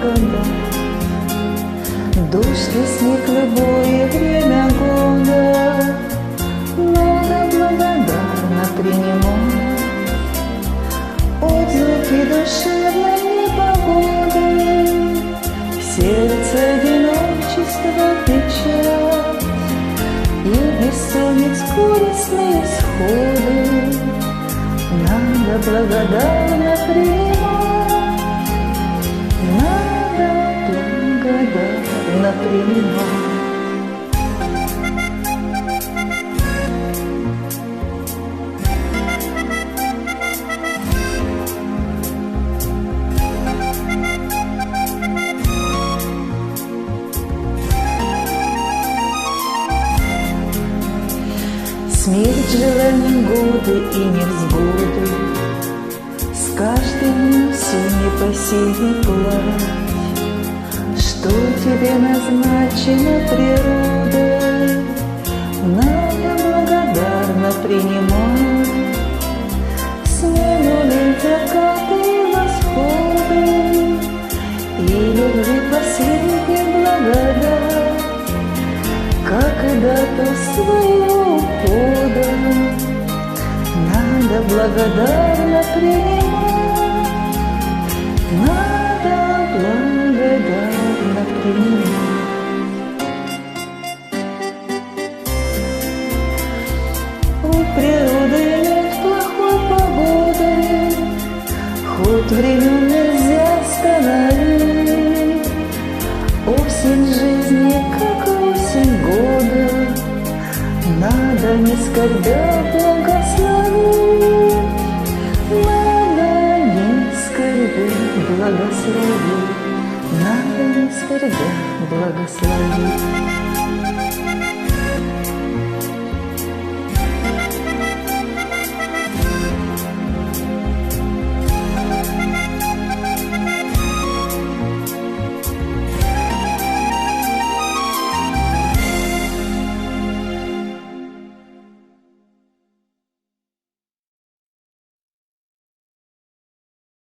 благодать. Дождь и снег в любое время года надо благодарно принимать. Отзвуки душевной непогоды, в сердце одиночества печаль и бессонниц горестные сходы надо благодарно принимать. Надо благодарно принимать. Смерть, желания, годы и невзгоды, с каждым днем все непосильный плач. Что тебе назначено природой, надо благодарно принимать. Смену лет, закаты и восходы, и любви последних благодать, как и дату своего ухода надо благодарно принимать. Надо благодарно принимать. У природы нет плохой погоды, ход времен нельзя остановить. Осень жизни, как осень года, надо не скорбя благословить. Надо не скорбя благословить. Надо не скорбя благословить.